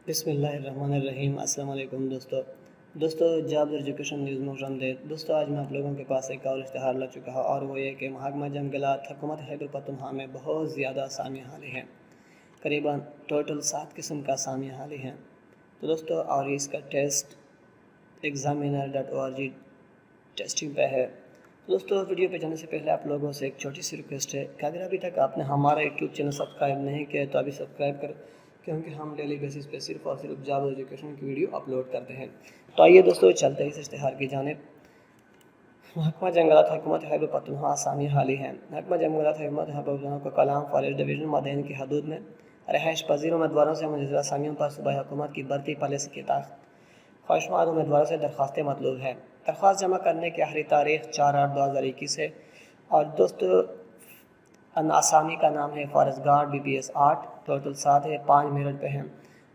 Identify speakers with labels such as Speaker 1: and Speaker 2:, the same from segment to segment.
Speaker 1: بسم اللہ الرحمن الرحیم۔ السلام علیکم دوستو جاب ایجوکیشن نیوز میں خوش آمدید۔ دوستو آج میں آپ لوگوں کے پاس ایک اور اشتہار لا چکا ہوں اور وہ یہ کہ محکمہ جنگلات حکومت خیبر پختونخوا میں بہت زیادہ اسامی حالی ہیں، قریباً ٹوٹل 7 قسم کا اسامی حالی ہیں۔ تو دوستو اور اس کا ٹیسٹ examiner.org ٹیسٹنگ پہ ہے۔ دوستو ویڈیو پہ جانے سے پہلے آپ لوگوں سے ایک چھوٹی سی ریکویسٹ ہے کہ اگر ابھی تک آپ نے ہمارا یوٹیوب چینل سبسکرائب نہیں کیا تو ابھی سبسکرائب کریں، کیونکہ ہم ڈیلی بیسس پہ صرف اور صرف جاب ایجوکیشن کی ویڈیو اپلوڈ کرتے ہیں۔ تو آئیے دوستو چلتے ہیں اس اشتہار کی جانب۔ محکمہ جنگلات حکومت خیبر پختونخوا اسامی حالی ہیں۔ محکمہ جنگلات حکومت خیبر پختونخوا کو کلام فارسٹ ڈویژن مدین کی حدود میں رہائش پذیر امیدواروں سے مجوزہ اسامیوں پر صوبائی حکومت کی بھرتی پالیسی کے تحت خواہشمند امیدواروں سے درخواستیں مطلوب ہیں۔ درخواست جمع کرنے کی آخری تاریخ 4/8/2021 ہے اور دوستو اسامی کا نام ہے فارسٹ گارڈ BPS 8، ٹوٹل 7 ہے، 5 میرٹ پہ ہیں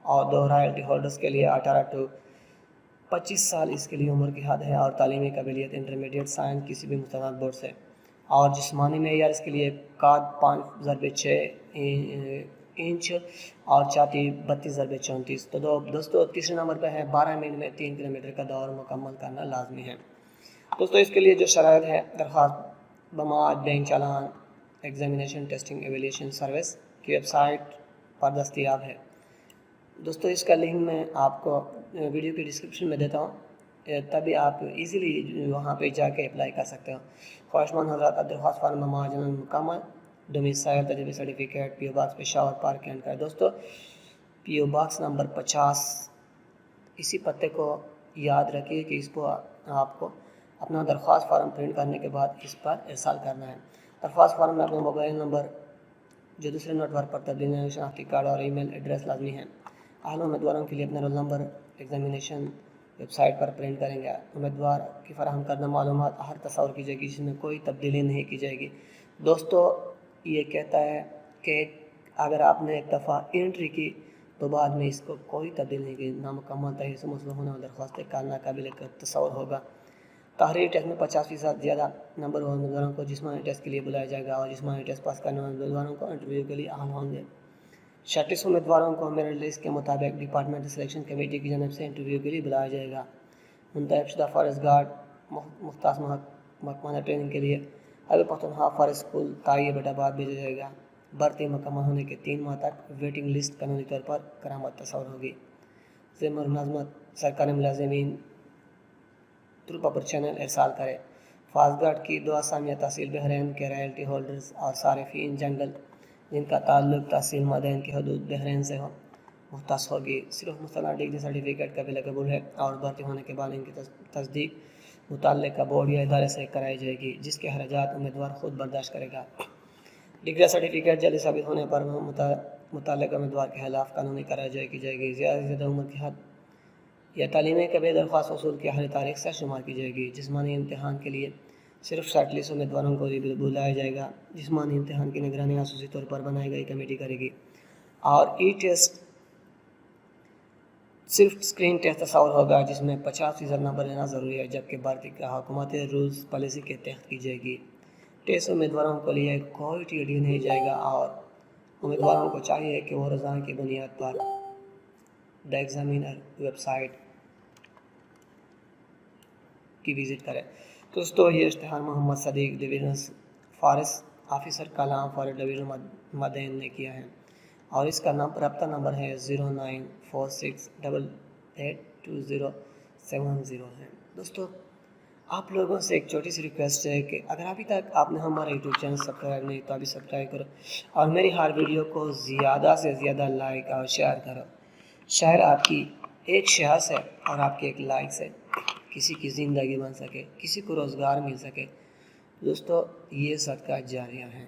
Speaker 1: اور 2 رائلٹی ہولڈرز کے لیے 18 سے 25 سال اس کے لیے عمر کی حد ہے اور تعلیمی قابلیت انٹرمیڈیٹ سائنس کسی بھی مستند بورڈ سے، اور جسمانی معیار اس کے لیے قد 5/6 انچ اور چھاتی 32/34۔ تو دوستو تیسرے نمبر پہ ہے 12 منٹ میں 3 کلومیٹر کا دور مکمل کرنا لازمی ہے۔ دوستو اس کے لیے جو شرائط ہے، درخواست بماد بینک چالان ایگزامینیشن ٹیسٹنگ ایویلیشن سروس کی ویب سائٹ پر دستیاب ہے۔ دوستو اس کا لنک میں آپ کو ویڈیو کی ڈسکرپشن میں دیتا ہوں، تبھی آپ ایزیلی وہاں پہ جا کے اپلائی کر سکتے ہو۔ خواہشمند حضرات درخواست فارم مہاجن مکمل ڈومیسائل تجربے certificate PO box Peshawar park and کا۔ دوستو PO باکس نمبر 50، اسی پتے کو یاد رکھیے کہ اس کو آپ کو اپنا درخواست فارم پرنٹ کرنے کے بعد اس پر ارسال کرنا ہے۔ درخواست فارم میں اپنا موبائل نمبر جو دوسرے نوٹ پر تبدیل ہے، شناختی کارڈ اور ای میل ایڈریس لازمی ہے۔ اہل امیدواروں کے لیے اپنا role number examination website پر پرنٹ کریں گے۔ امیدوار کی فراہم کردہ معلومات ہر تصور کی جائے گی، جس میں کوئی تبدیلی نہیں کی جائے گی۔ دوستو یہ کہتا ہے کہ اگر آپ نے ایک دفعہ انٹری کی تو بعد میں اس کو کوئی تبدیل نہیں کی، نامکمل تحریر سے موصول ہونے والی درخواست کا ناقابل تصور ہوگا۔ تحریری ٹیسٹ میں 50% زیادہ نمبر والے امیدواروں کو جسمانی ٹیسٹ کے لیے بلایا جائے گا اور جسمانی ٹیسٹ پاس کرنے والے امیدواروں کو انٹرویو کے لیے اہل ہوں گے۔ 36 امیدواروں کو میرٹ لسٹ کے مطابق ڈپارٹمنٹ سلیکشن کمیٹی کی جانب سے انٹرویو کے لیے بلایا جائے گا۔ منتخب شدہ فارسٹ گارڈ مختص محکمہ ٹریننگ کے لیے خیبر پختونخوا فارسٹ اسکول تائی آباد بھیجا جائے گا۔ بھرتی مکمل ہونے کے 3 ماہ تک ویٹنگ لسٹ قانونی طور پر کرامت تصور ہوگی۔ ضمن ملازمت سرکاری ملازمین تھرو پاپر چینل ارسال کرے۔ فارسٹ گارڈ کی 2 اسامیاں تحصیل بحرین کے رائلٹی ہولڈرز اور صارفین جنگل جن کا تعلق تحصیل مدین کی حدود بحرین سے مختص ہوگی۔ صرف مستند ڈگری سرٹیفکیٹ قابل قبول ہے اور بھرتی ہونے کے بعد ان کی تصدیق متعلقہ بورڈ یا ادارے سے کرائی جائے گی، جس کے اخراجات امیدوار خود برداشت کرے گا۔ ڈگری سرٹیفکیٹ جعلی ثابت ہونے پر متعلقہ امیدوار کے خلاف قانونی کارروائی کی جائے گی۔ زیادہ سے زیادہ عمر کی حد یا تعلیمی قابل درخواست وصول کی آخری تاریخ سے شمار کی جائے گی۔ جسمانی امتحان کے لیے صرف شارٹ لسٹ امیدواروں کو بلایا جائے گا۔ جسمانی امتحان کی نگرانی خصوصی طور پر بنائی گئی کمیٹی کرے گی اور ٹیسٹ صرف اسکرین ٹیسٹ تصور ہوگا، جس میں 50% نمبر لینا ضروری ہے، جبکہ بھرتی کا حکومتی رولز پالیسی کے تحت کی جائے گی۔ ٹیسٹ امیدواروں کے لیے کوئی TD نہیں جائے گا اور امیدواروں کو چاہیے کہ وہ روزانہ کی بنیاد پر دا ایگزامینر ویب سائٹ کی وزٹ کرے۔ دوستو یہ اشتہار محمد صدیق ڈویژن فارسٹ آفیسر کلام فارسٹ ڈویژن مدین نے کیا ہے اور اس کا رابطہ نمبر ہے 0946882070 ہے۔ دوستو آپ لوگوں سے ایک چھوٹی سی ریکویسٹ ہے کہ اگر ابھی تک آپ نے ہمارا یوٹیوب چینل سبسکرائب نہیں تو ابھی سبسکرائب کرو اور میری ہر ویڈیو کو زیادہ سے زیادہ لائک اور شیئر کرو۔ شاید آپ کی ایک شیئر سے اور آپ کے ایک لائک سے کسی کی زندگی بن سکے، کسی کو روزگار مل سکے۔ دوستو یہ صدقہ جاریہ ہے۔